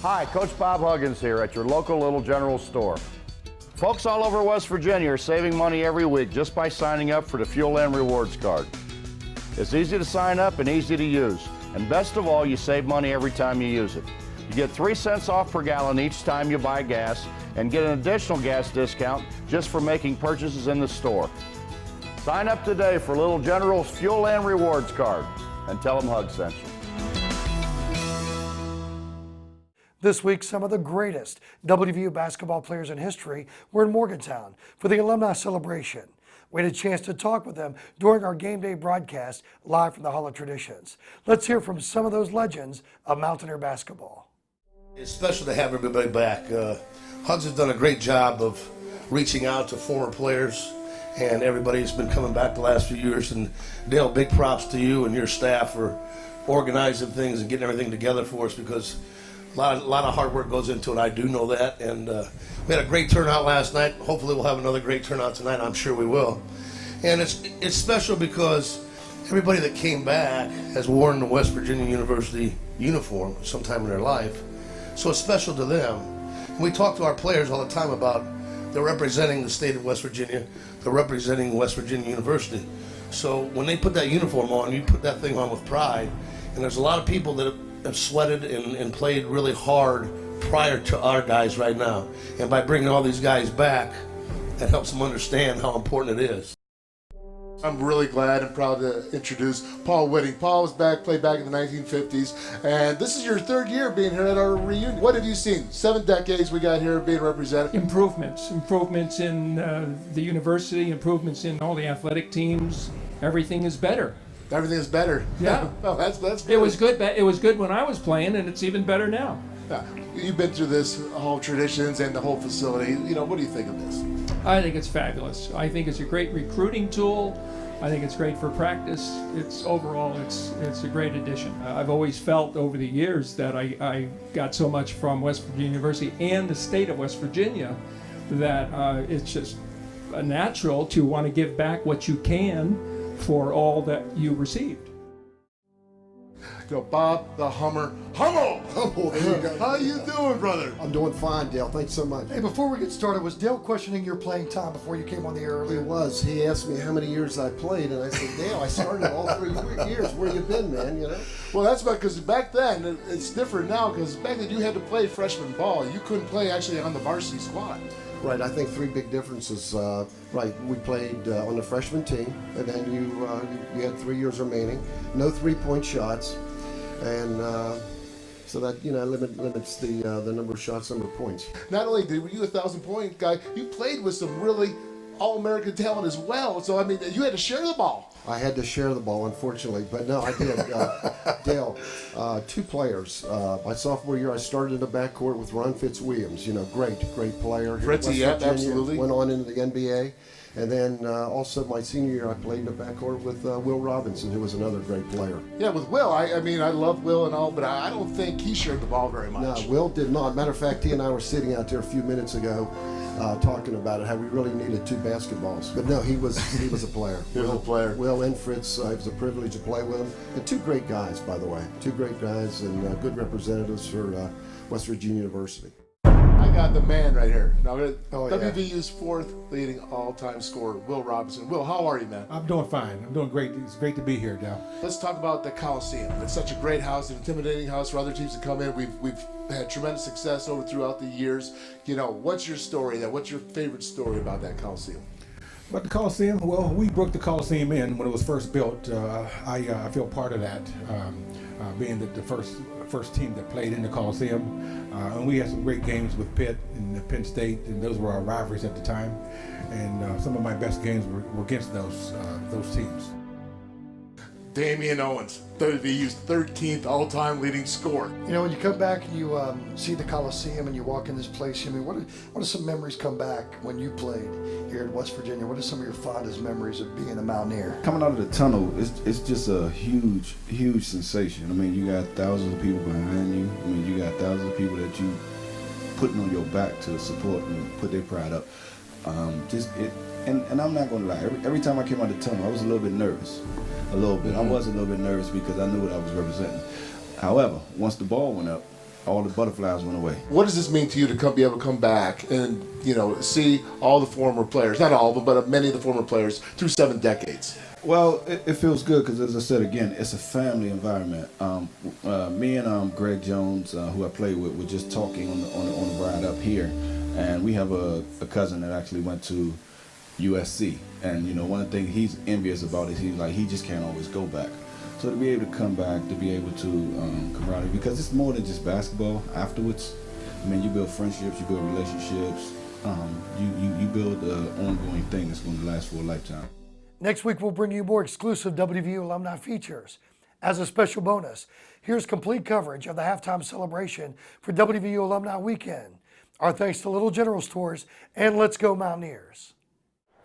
Hi, Coach Bob Huggins here at your local Little General store. Folks all over West Virginia are saving money every week just by signing up for the Fuel Land Rewards card. It's easy to sign up and easy to use. And best of all, you save money every time you use it. You get 3 cents off per gallon each time you buy gas and get an additional gas discount just for making purchases in the store. Sign up today for Little General's Fuel Land Rewards card and tell them Hug sent you. This week, some of the greatest WVU basketball players in history were in Morgantown for the Alumni celebration. We had a chance to talk with them during our game day broadcast live from the Hall of Traditions. Let's hear from some of those legends of Mountaineer basketball. It's special to have everybody back. Hugs has done a great job of reaching out to former players, and everybody's been coming back the last few years. And Dale, big props to you and your staff for organizing things and getting everything together for us, because a lot of hard work goes into it. I do know that, and we had a great turnout last night. Hopefully we'll have another great turnout tonight. I'm sure we will. And it's special because everybody that came back has worn the West Virginia University uniform sometime in their life, so it's special to them. And we talk to our players all the time about they're representing the state of West Virginia, they're representing West Virginia University. So when they put that uniform on, you put that thing on with pride. And there's a lot of people that have sweated and played really hard prior to our guys right now. And by bringing all these guys back, that helps them understand how important it is. I'm really glad and proud to introduce Paul Whitting. Paul was played back in the 1950s, and this is your 3rd year being here at our reunion. What have you seen? 7 decades we got here being represented. Improvements in the university, improvements in all the athletic teams. Everything is better. Everything is better. Yeah. Oh, that's good. It was good. It was good when I was playing, and it's even better now. Yeah. You've been through this whole traditions and the whole facility. You know, what do you think of this? I think it's fabulous. I think it's a great recruiting tool. I think it's great for practice. It's a great addition. I've always felt over the years that I got so much from West Virginia University and the state of West Virginia that it's just natural to want to give back what you can for all that you received. Go, Bob the Hummer. Hummel! There you go. How you doing, brother? I'm doing fine, Dale. Thanks so much. Hey, before we get started, was Dale questioning your playing time before you came on the air earlier? He was. He asked me how many years I played, and I said, Dale, I started all 3 years. Where you been, man? You know. Well, that's because back then it's different now. Because back then you had to play freshman ball. You couldn't play actually on the varsity squad. Right. I think 3 big differences. Right. We played on the freshman team, and then you had 3 years remaining. No 3-point shots. And so that limits the number of shots, number of points. Not only were you a 1,000-point guy, you played with some really All-American talent as well. So I mean, you had to share the ball. I had to share the ball, unfortunately, but no, I did. Dale, 2 players. My sophomore year, I started in the backcourt with Ron Fitzwilliams. You know, great player. Fritzy, yeah, absolutely. Went on into the NBA. And then also my senior year, I played in the backcourt with Will Robinson, who was another great player. Yeah, with Will. I mean, I love Will and all, but I don't think he shared the ball very much. No, Will did not. Matter of fact, he and I were sitting out there a few minutes ago talking about it, how we really needed 2 basketballs. But no, he was a player. He was a player. Will and Fritz, it was a privilege to play with them. And 2 great guys, by the way. 2 great guys and good representatives for West Virginia University. I got the man right here. Now, Oh, yeah. WVU's 4th leading all-time scorer, Will Robinson. Will, how are you, man? I'm doing fine. I'm doing great. It's great to be here, Dal. Let's talk about the Coliseum. It's such a great house, an intimidating house for other teams to come in. We've had tremendous success throughout the years. You know, what's your story there? What's your favorite story about that Coliseum? But the Coliseum, well, we broke the Coliseum in when it was first built. I feel part of that, being the first team that played in the Coliseum. And we had some great games with Pitt and Penn State, and those were our rivalries at the time. And some of my best games were against those teams. Damian Owens, WVU's 13th all-time leading scorer. You know, when you come back and you see the Coliseum and you walk in this place, I mean, what are some memories come back when you played here in West Virginia? What are some of your fondest memories of being a Mountaineer? Coming out of the tunnel, it's just a huge sensation. I mean, you got thousands of people behind you. I mean, you got thousands of people that you putting on your back to support and put their pride up. And I'm not gonna lie. Every time I came out of the tunnel, I was a little bit nervous. I was a little bit nervous because I knew what I was representing. However, once the ball went up, all the butterflies went away. What does this mean to you to be able to come back and, see all the former players, not all of them, but many of the former players through 7 decades? Well, it feels good because, as I said again, it's a family environment. Me and Greg Jones, who I play with, were just talking on the ride up here, and we have a cousin that actually went to USC, and one of the things he's envious about is he just can't always go back. So to be able to come back, to be able to camaraderie, because it's more than just basketball. Afterwards, I mean, you build friendships, you build relationships, you build an ongoing thing that's going to last for a lifetime. Next week, we'll bring you more exclusive WVU alumni features. As a special bonus, here's complete coverage of the halftime celebration for WVU Alumni Weekend. Our thanks to Little General Stores and Let's Go Mountaineers.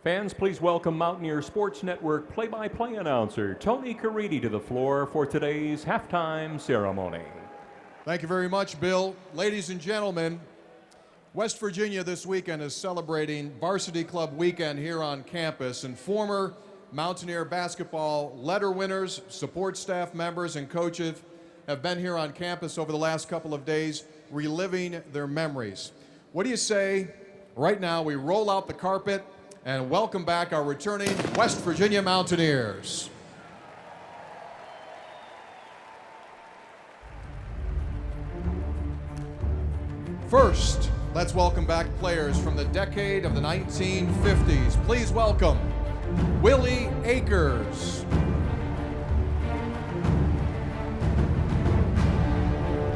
Fans, please welcome Mountaineer Sports Network play-by-play announcer Tony Caridi to the floor for today's halftime ceremony. Thank you very much, Bill. Ladies and gentlemen, West Virginia this weekend is celebrating Varsity Club Weekend here on campus, and former Mountaineer basketball letter winners, support staff members, and coaches have been here on campus over the last couple of days reliving their memories. What do you say right now we roll out the carpet and welcome back our returning West Virginia Mountaineers. First, let's welcome back players from the decade of the 1950s. Please welcome Willie Akers,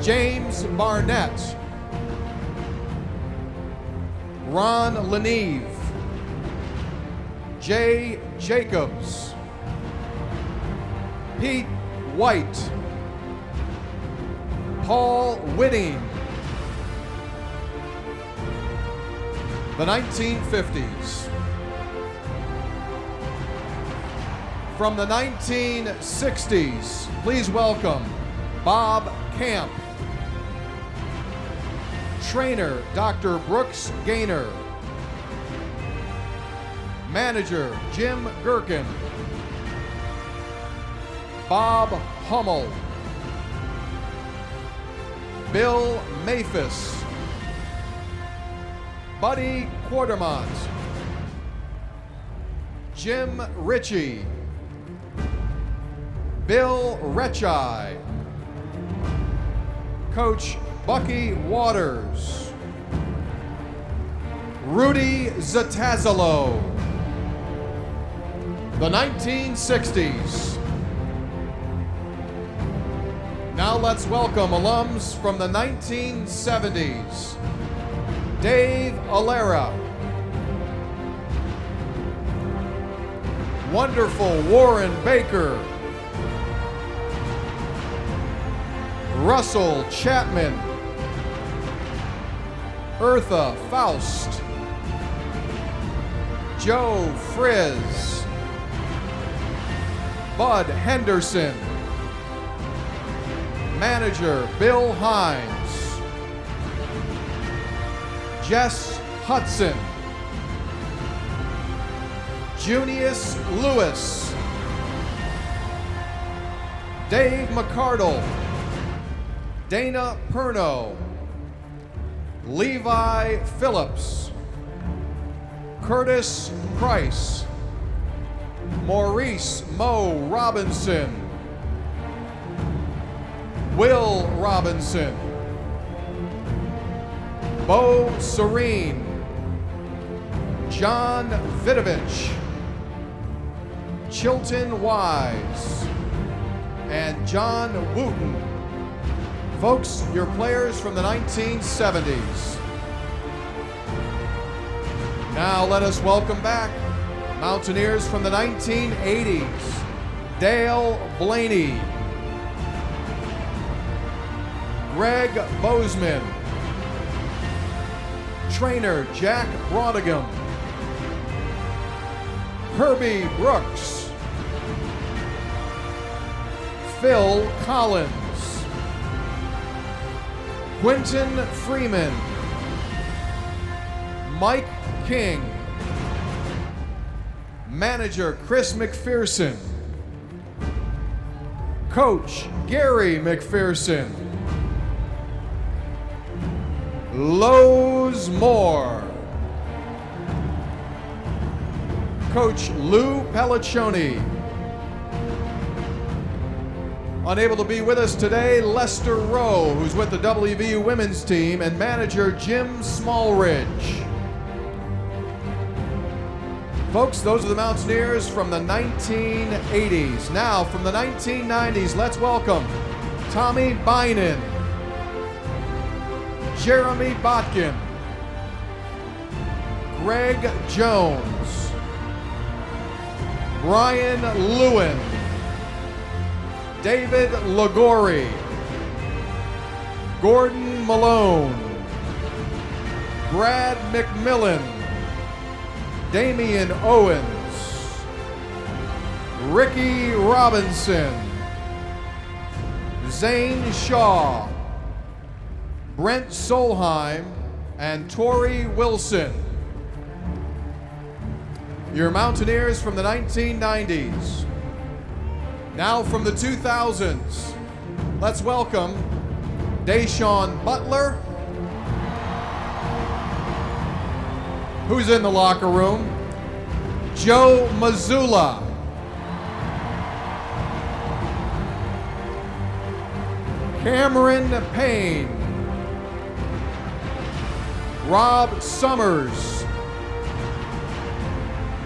James Barnett, Ron Leneve, Jay Jacobs, Pete White, Paul Whitting. The 1950s. From the 1960s, please welcome Bob Camp, trainer Dr. Brooks Gaynor, manager Jim Gherkin, Bob Hummel, Bill Maphis, Buddy Quartermont, Jim Ritchie, Bill Retchai, Coach Bucky Waters, Rudy Zatazalo. The 1960s. Now let's welcome alums from the 1970s. Dave Alera, wonderful Warren Baker, Russell Chapman, Eartha Faust, Joe Frizz, Bud Henderson, manager Bill Hines, Jess Hudson, Junius Lewis, Dave McCardle, Dana Perno, Levi Phillips, Curtis Price, Maurice Mo Robinson, Will Robinson, Bo Serene, John Vidovich, Chilton Wise, and John Wooten. Folks, your players from the 1970s. Now let us welcome back Mountaineers from the 1980s. Dale Blaney, Greg Bozeman, trainer Jack Brodegum, Herbie Brooks, Phil Collins, Quentin Freeman, Mike King, manager Chris McPherson, coach Gary McPherson, Lowes-Moore. Coach Lou Pelliccioni. Unable to be with us today, Lester Rowe, who's with the WVU women's team, and manager Jim Smallridge. Folks, those are the Mountaineers from the 1980s. Now, from the 1990s, let's welcome Tommy Bynan, Jeremy Botkin, Greg Jones, Brian Lewin, David Lagori, Gordon Malone, Brad McMillan, Damian Owens, Ricky Robinson, Zane Shaw, Brent Solheim, and Tori Wilson. Your Mountaineers from the 1990s. Now from the 2000s, let's welcome Deshaun Butler, who's in the locker room, Joe Mazzulla, Cameron Payne, Rob Summers,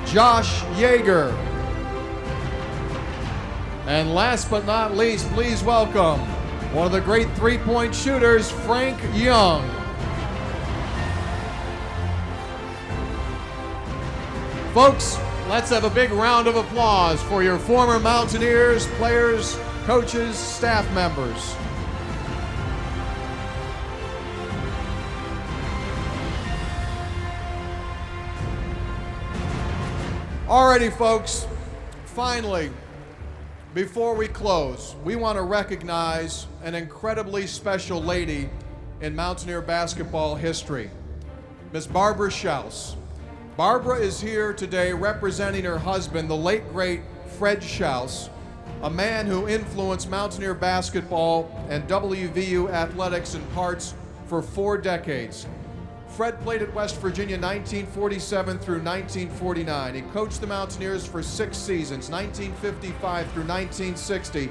Josh Yeager, and last but not least, please welcome one of the great three-point shooters, Frank Young. Folks, let's have a big round of applause for your former Mountaineers, players, coaches, staff members. Alrighty, folks, finally, before we close, we want to recognize an incredibly special lady in Mountaineer basketball history, Miss Barbara Schaus. Barbara is here today representing her husband, the late great Fred Schaus, a man who influenced Mountaineer basketball and WVU athletics in parts for 4 decades. Fred played at West Virginia 1947 through 1949. He coached the Mountaineers for 6 seasons, 1955 through 1960.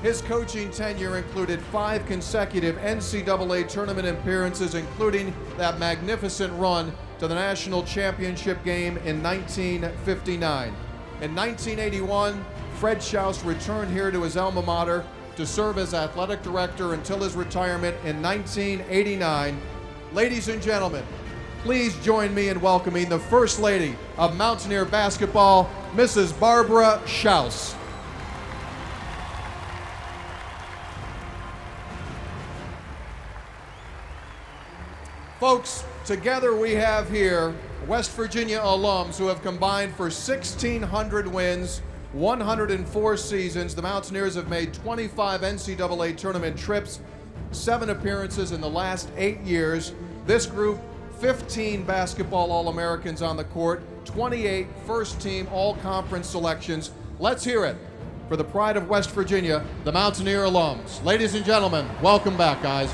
His coaching tenure included 5 consecutive NCAA tournament appearances, including that magnificent run to the national championship game in 1959. In 1981, Fred Schaus returned here to his alma mater to serve as athletic director until his retirement in 1989. Ladies and gentlemen, please join me in welcoming the First Lady of Mountaineer basketball, Mrs. Barbara Schaus. Folks, together we have here West Virginia alums who have combined for 1,600 wins, 104 seasons. The Mountaineers have made 25 NCAA tournament trips, 7 appearances in the last 8 years. This group, 15 basketball All-Americans on the court, 28 first-team All-Conference selections. Let's hear it for the pride of West Virginia, the Mountaineer alums. Ladies and gentlemen, welcome back, guys.